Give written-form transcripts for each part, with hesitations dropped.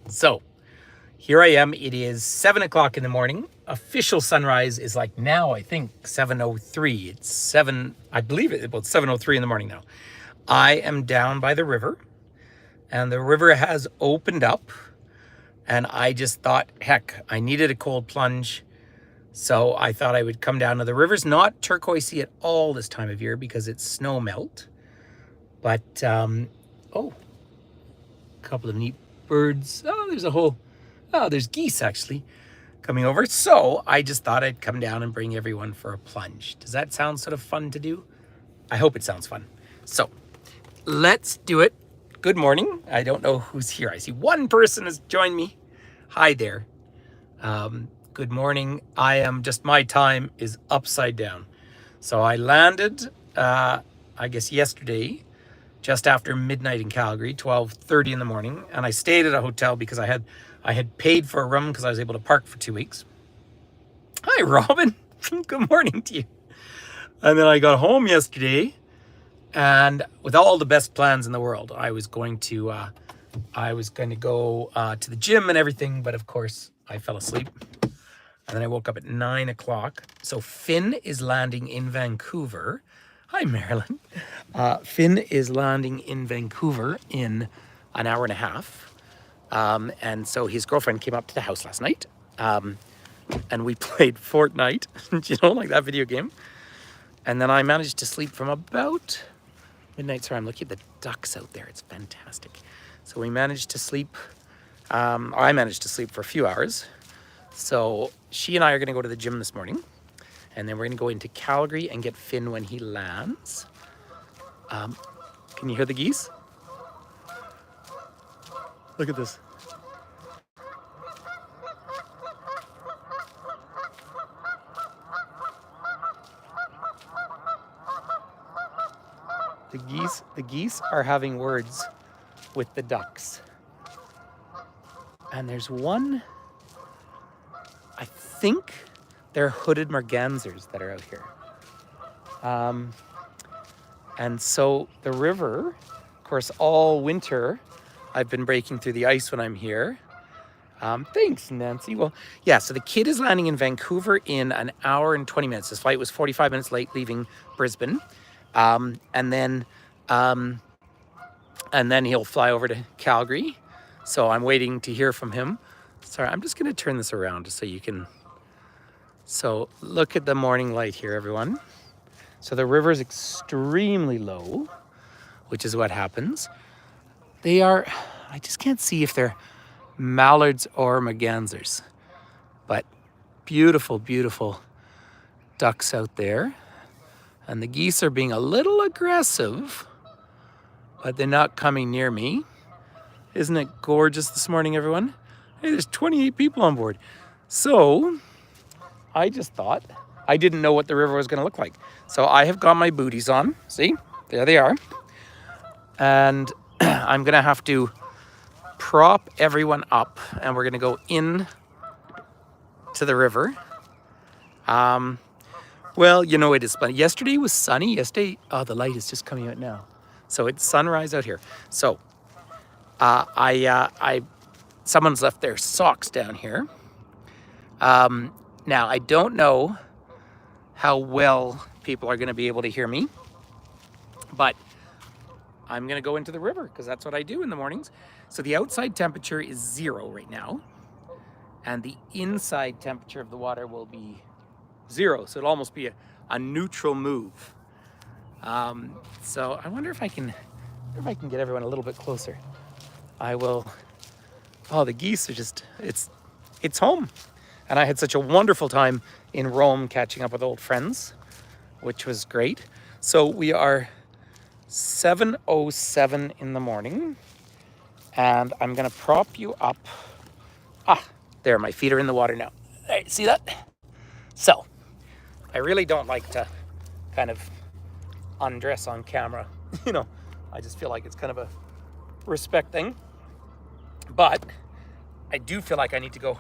So here I am. It is 7 o'clock in the morning. Official sunrise is like now, I think 7:03. It's 7, I believe it about 7:03 in the morning now. I am down by the river, and the river has opened up, and I just thought, heck, I needed a cold plunge. So I thought I would come down to the river's not turquoisey at all this time of year because it's snow melt. But, oh, a couple of neat birds. There's geese actually coming over. So I just thought I'd come down and bring everyone for a plunge. Does that sound sort of fun to do? I hope it sounds fun. So let's do it. Good morning. I don't know who's here. I see one person has joined me. Hi there. Good morning. My time is upside down. So I landed, I guess yesterday, just after midnight in Calgary, 12:30 in the morning. And I stayed at a hotel because I had paid for a room because I was able to park for 2 weeks. Hi, Robin. Good morning to you. And then I got home yesterday, and with all the best plans in the world, I was going to go to the gym and everything, but of course I fell asleep. And then I woke up at 9 o'clock. So Finn is landing in Vancouver. Hi, Marilyn. Finn is landing in Vancouver in an hour and a half. And so his girlfriend came up to the house last night. And we played Fortnite, like that video game. And then I managed to sleep from about midnight. Sorry, I'm looking at the ducks out there. It's fantastic. So we managed to sleep. I managed to sleep for a few hours. So she and I are going to go to the gym this morning. And then we're going to go into Calgary and get Finn when he lands. Can you hear the geese? Look at this. The geese are having words with the ducks. And there's one, I think they're hooded mergansers that are out here. And so the river, of course, all winter, I've been breaking through the ice when I'm here. Thanks, Nancy. Well, yeah, so the kid is landing in Vancouver in an hour and 20 minutes. His flight was 45 minutes late leaving Brisbane. And then he'll fly over to Calgary. So I'm waiting to hear from him. Sorry, I'm just going to turn this around just so you can. So look at the morning light here, everyone. So the river is extremely low, which is what happens. I just can't see if they're mallards or mergansers, but beautiful, beautiful ducks out there. And the geese are being a little aggressive, but they're not coming near me. Isn't it gorgeous this morning, everyone? Hey, there's 28 people on board. So I just thought, I didn't know what the river was going to look like. So I have got my booties on. See, there they are. And I'm going to have to prop everyone up, and we're going to go in to the river. Well, it is funny. Yesterday was sunny. The light is just coming out now. So it's sunrise out here. So someone's left their socks down here. Now, I don't know how well people are going to be able to hear me, but I'm going to go into the river because that's what I do in the mornings. So the outside temperature is 0 right now, and the inside temperature of the water will be 0. So it'll almost be a neutral move. So I wonder if I can get everyone a little bit closer. I will. Oh, the geese are just, it's home. And I had such a wonderful time in Rome catching up with old friends, which was great. So we are 7:07 in the morning, and I'm going to prop you up. There, my feet are in the water now. Hey, see that? So I really don't like to kind of undress on camera. I just feel like it's kind of a respect thing. But I do feel like I need to go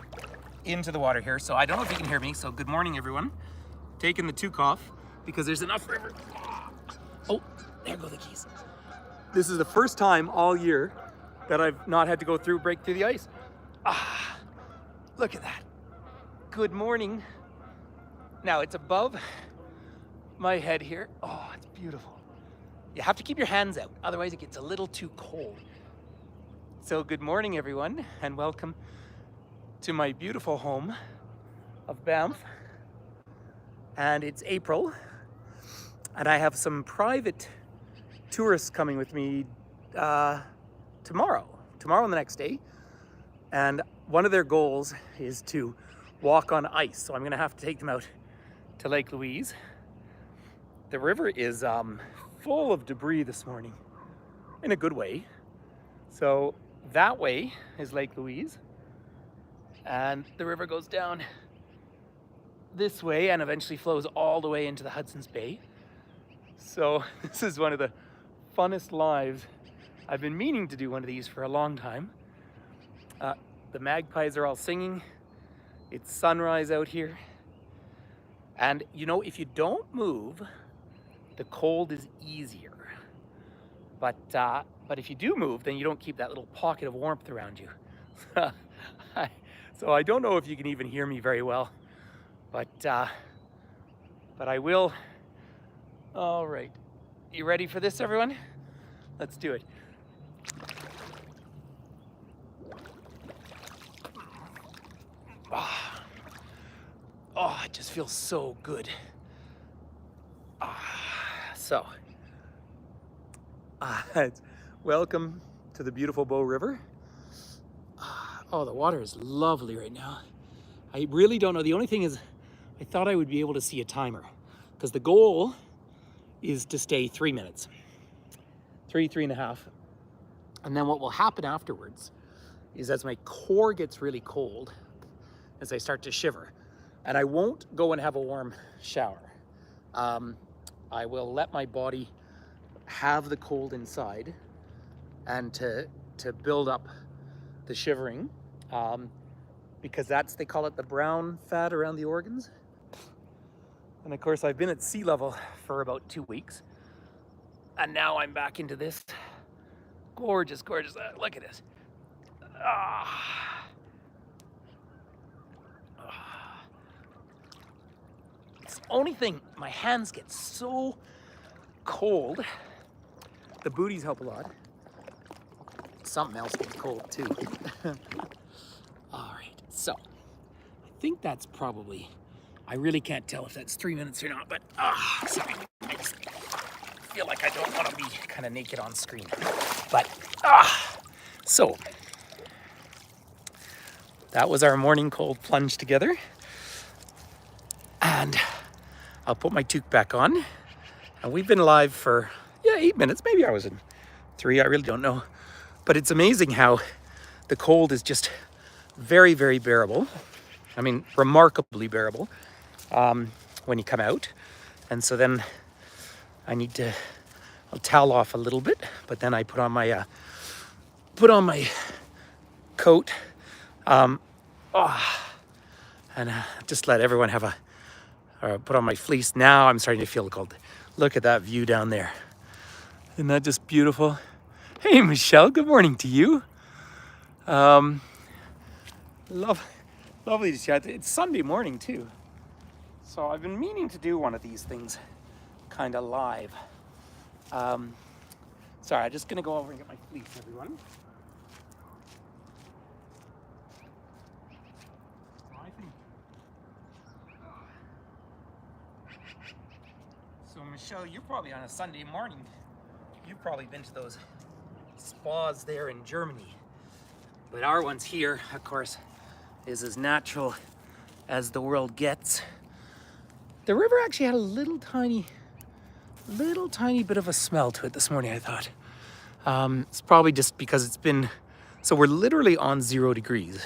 into the water here. So I don't know if you can hear me. So good morning, everyone. Taking the toque off because there's enough river. Oh, there go the geese. This is the first time all year that I've not had to break through the ice. Ah, look at that. Good morning. Now it's above my head here. Oh, it's beautiful. You have to keep your hands out, otherwise it gets a little too cold. So good morning, everyone, and welcome to my beautiful home of Banff. And it's April, and I have some private tourists coming with me tomorrow and the next day. And one of their goals is to walk on ice. So I'm gonna have to take them out to Lake Louise. The river is full of debris this morning, in a good way. So that way is Lake Louise, and the river goes down this way and eventually flows all the way into the Hudson's Bay. So this is one of the funnest lives. I've been meaning to do one of these for a long time. The magpies are all singing. It's sunrise out here. And you know, if you don't move, the cold is easier. But if you do move, then you don't keep that little pocket of warmth around you. So I don't know if you can even hear me very well, but I will. All right, you ready for this, everyone? Let's do it. Oh, it just feels so good. Welcome to the beautiful Bow River. Oh, the water is lovely right now. I really don't know. The only thing is, I thought I would be able to see a timer, because the goal is to stay 3 minutes. 3.5. And then what will happen afterwards is, as my core gets really cold, as I start to shiver, and I won't go and have a warm shower. I will let my body have the cold inside, and to build up the shivering, because they call it the brown fat around the organs. And of course, I've been at sea level for about 2 weeks, and now I'm back into this gorgeous, look at this. It's the only thing, my hands get so cold. The booties help a lot. Something else gets cold too. All right, so I think that's probably, I really can't tell if that's 3 minutes or not, but sorry, I just feel like I don't want to be kind of naked on screen. But so that was our morning cold plunge together, and I'll put my toque back on, and we've been live for 8 minutes. Maybe I was in 3, I really don't know. But it's amazing how the cold is just very, very bearable. I mean, remarkably bearable when you come out. And so then I'll towel off a little bit, but then I put on my coat, and just let everyone have put on my fleece. Now I'm starting to feel cold. Look at that view down there. Isn't that just beautiful? Hey, Michelle, good morning to you. Lovely to see you. It's Sunday morning too. So I've been meaning to do one of these things kind of live. Sorry, I'm just gonna go over and get my fleece, everyone. So Michelle, you're probably on a Sunday morning. You've probably been to those spas there in Germany. But our ones here, of course, is as natural as the world gets. The river actually had a little tiny bit of a smell to it this morning, I thought. It's probably just because it's been, so we're literally on 0 degrees.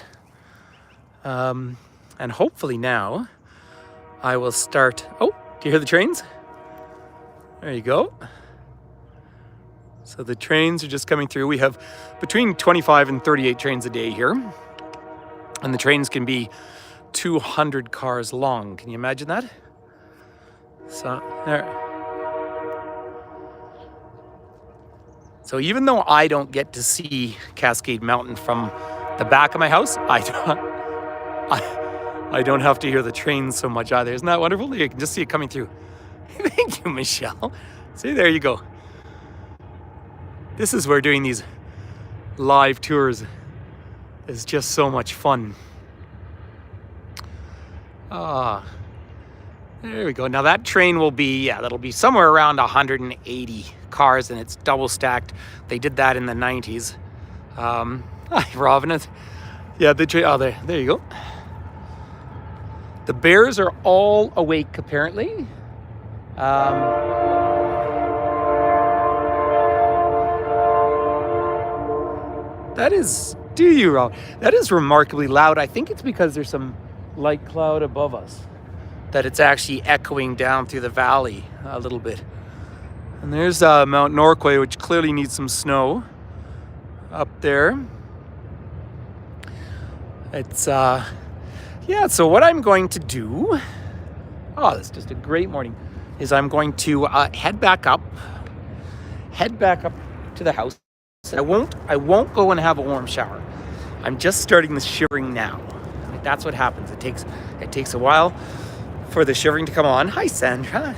And hopefully now I will start, oh, do you hear the trains? There you go. So the trains are just coming through. We have between 25 and 38 trains a day here. And the trains can be 200 cars long. Can you imagine that? So there. So even though I don't get to see Cascade Mountain from The back of my house, I don't have to hear the trains so much either. Isn't that wonderful? You can just see it coming through. Thank you, Michelle. See, there you go. This is where doing these live tours is just so much fun. There we go. Now that train will be, that'll be somewhere around 180 cars, and it's double stacked. They did that in the 90s. Hi, Robin. Yeah, the train. Oh, there you go. The bears are all awake, apparently. That is, Rob? That is remarkably loud. I think it's because there's some light cloud above us that it's actually echoing down through the valley a little bit. And there's Mount Norquay, which clearly needs some snow up there. It's, yeah, so what I'm going to do, it's just a great morning, is I'm going to head back up to the house. I won't go and have a warm shower. I'm just starting the shivering now. That's what happens. It takes a while for the shivering to come on. Hi, Sandra.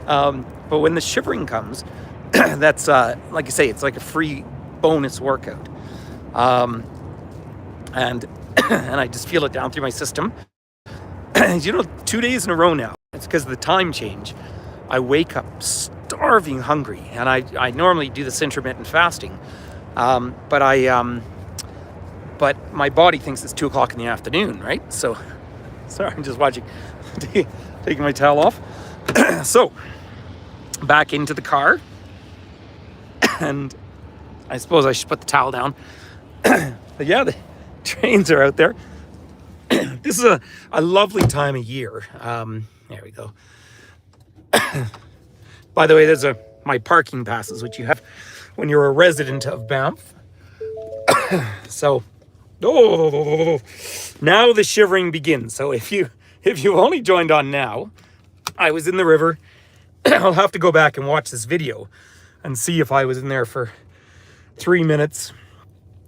But when the shivering comes, that's like I say, it's like a free bonus workout. And I just feel it down through my system. 2 days in a row now. It's because of the time change. I wake up starving hungry, and I normally do this intermittent fasting, but my body thinks it's 2 o'clock in the afternoon, right? So, sorry, I'm just taking my towel off. So, back into the car, and I suppose I should put the towel down. But yeah, the trains are out there. This is a lovely time of year. There we go. By the way, there's my parking passes, which you have when you're a resident of Banff. So, now the shivering begins. So if you've only joined on now, I was in the river. I'll have to go back and watch this video and see if I was in there for 3 minutes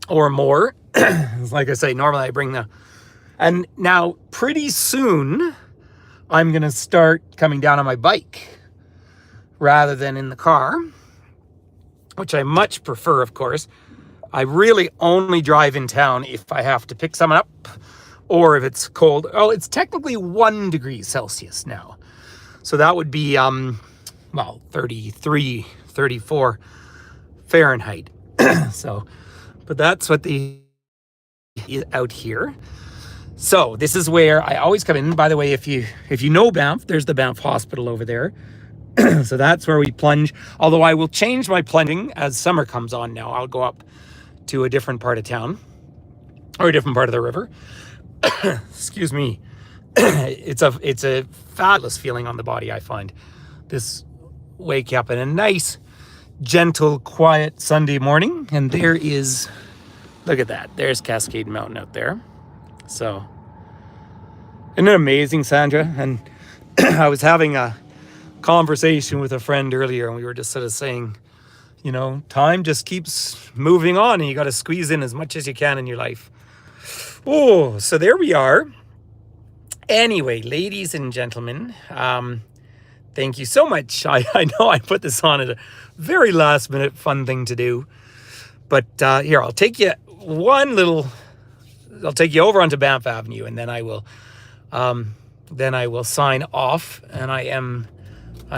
or more. Like I say, normally I bring and now pretty soon I'm going to start coming down on my bike rather than in the car, which I much prefer, of course. I really only drive in town if I have to pick someone up or if it's cold. Oh, it's technically 1 degree Celsius now. So that would be, 33, 34 Fahrenheit. So, but that's what out here. So this is where I always come in. By the way, if you know Banff, there's the Banff Hospital over there. So that's where we plunge. Although I will change my plunging as summer comes on now. I'll go up to a different part of town or a different part of the river. Excuse me. It's a fabulous feeling on the body, I find. This wake up in a nice, gentle, quiet Sunday morning. And there is, look at that. There's Cascade Mountain out there. So, isn't it amazing, Sandra? And I was having a conversation with a friend earlier, and we were just sort of saying, time just keeps moving on, and you got to squeeze in as much as you can in your life. Oh, so there we are. Anyway, ladies and gentlemen, thank you so much. I know I put this on at a very last minute fun thing to do, but here, I'll take you over onto Banff Avenue, and then I will sign off. And I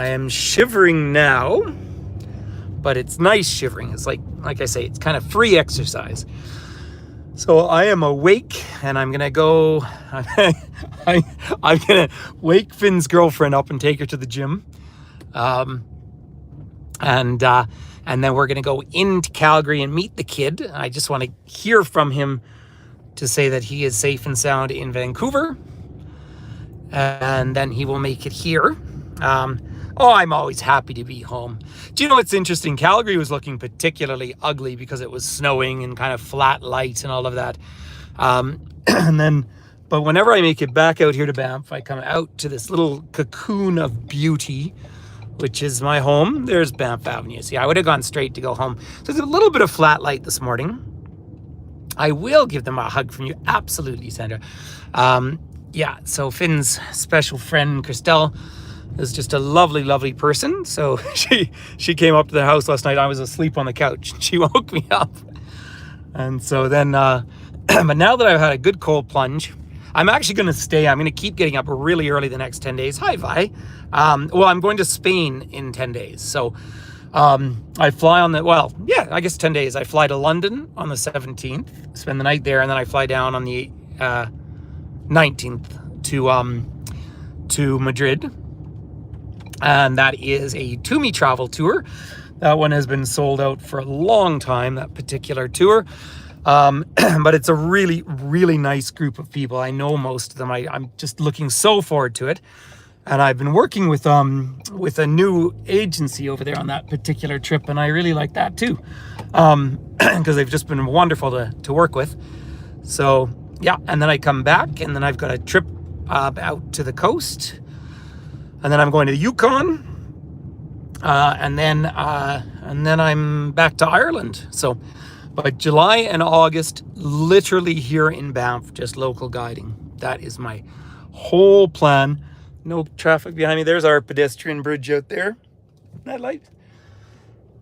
am shivering now, but it's nice shivering. It's like I say, it's kind of free exercise. So I am awake, and I'm gonna go. I'm gonna wake Finn's girlfriend up and take her to the gym, and then we're gonna go into Calgary and meet the kid. I just want to hear from him to say that he is safe and sound in Vancouver, and then he will make it here. I'm always happy to be home. Do you know what's interesting? Calgary was looking particularly ugly because it was snowing and kind of flat light and all of that. But whenever I make it back out here to Banff, I come out to this little cocoon of beauty, which is my home. There's Banff Avenue. See, I would have gone straight to go home. So there's a little bit of flat light this morning. I will give them a hug from you. Absolutely, Sandra. Yeah, so Finn's special friend, Christelle, is just a lovely, lovely person. So she came up to the house last night. I was asleep on the couch. She woke me up. And so then, but now that I've had a good cold plunge, I'm actually going to stay. I'm going to keep getting up really early the next 10 days. Hi, Vi. Well, I'm going to Spain in 10 days. So I fly on the, well, yeah, I guess 10 days. I fly to London on the 17th, spend the night there, and then I fly down on the 19th to Madrid. And that is a To-Me travel tour. That one has been sold out for a long time, that particular tour. But it's a really, really nice group of people. I know most of them. I'm just looking so forward to it. And I've been working with a new agency over there on that particular trip, and I really like that too, because they've just been wonderful to work with. So yeah, and then I come back, and then I've got a trip out to the coast, and then I'm going to the Yukon, and then I'm back to Ireland. So by July and August, literally here in Banff, just local guiding. That is my whole plan. No traffic behind me. There's our pedestrian bridge out there. That light.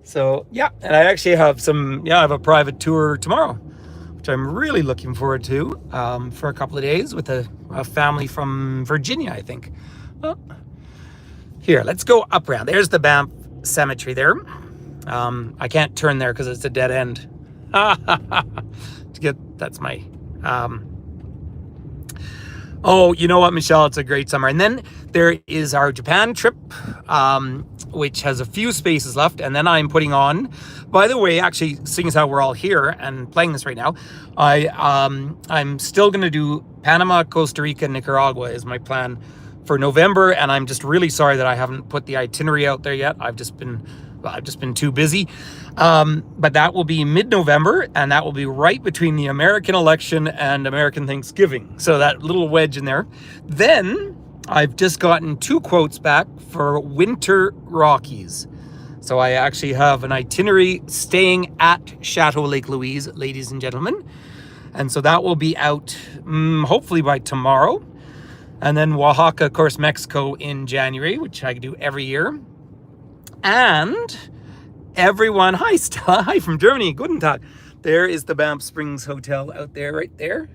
So yeah, and I actually have I have a private tour tomorrow, which I'm really looking forward to, for a couple of days with a family from Virginia, I think. Well, here, let's go up around. There's the Banff Cemetery there. I can't turn there because it's a dead end. That's my, oh, you know what, Michelle? It's a great summer. And then there is our Japan trip, which has a few spaces left. And then I'm putting on, by the way, actually, seeing as how we're all here and playing this right now, I'm still going to do Panama, Costa Rica, Nicaragua is my plan for November. And I'm just really sorry that I haven't put the itinerary out there yet. I've just been too busy. But that will be mid-November, and that will be right between the American election and American Thanksgiving. So that little wedge in there. Then I've just gotten 2 quotes back for Winter Rockies. So I actually have an itinerary staying at Chateau Lake Louise, ladies and gentlemen. And so that will be out hopefully by tomorrow. And then Oaxaca, of course, Mexico in January, which I do every year. And everyone, hi Stella, hi from Germany, guten Tag. There is the Banff Springs Hotel out there, right there.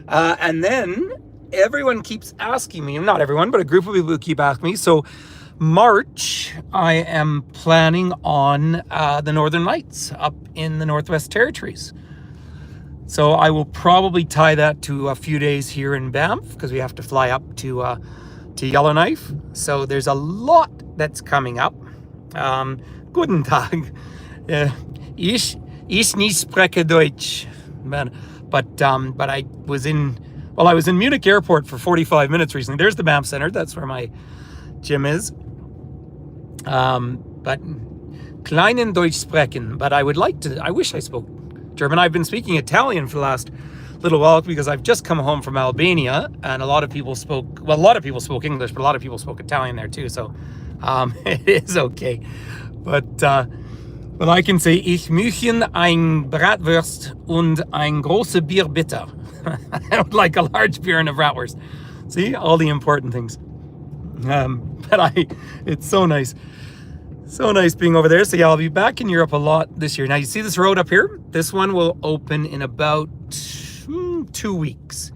And then everyone keeps asking me, not everyone, but a group of people keep asking me. So March, I am planning on the Northern Lights up in the Northwest Territories. So I will probably tie that to a few days here in Banff because we have to fly up to Yellowknife. So there's a lot that's coming up. Guten Tag. Ich nicht spreche Deutsch. But I was in Munich airport for 45 minutes recently. There's the Banff Center. That's where my gym is. But kleinen Deutsch sprechen. But I wish I spoke German. I've been speaking Italian for the last little while because I've just come home from Albania, and a lot of people spoke English, but a lot of people spoke Italian there too. So it is okay. But I can say, ich möchte ein Bratwurst und ein große Bier bitte. I would like a large beer and a bratwurst. See, all the important things. It's so nice. So nice being over there. So yeah, I'll be back in Europe a lot this year. Now you see this road up here? This one will open in about 2 weeks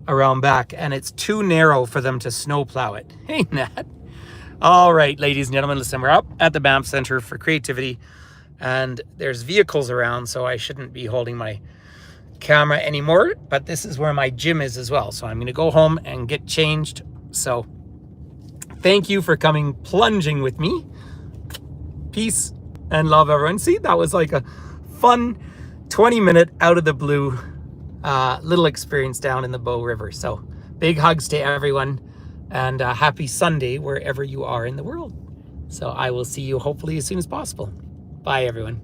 around back, and it's too narrow for them to snowplow it. Hey, Nat. All right, ladies and gentlemen, listen, we're up at the Banff Center for Creativity, and there's vehicles around, so I shouldn't be holding my camera anymore, but this is where my gym is as well. So I'm going to go home and get changed. So thank you for coming plunging with me. Peace and love, everyone. See, that was like a fun 20-minute out of the blue little experience down in the Bow River. So big hugs to everyone, and happy Sunday wherever you are in the world. So I will see you hopefully as soon as possible. Bye, everyone.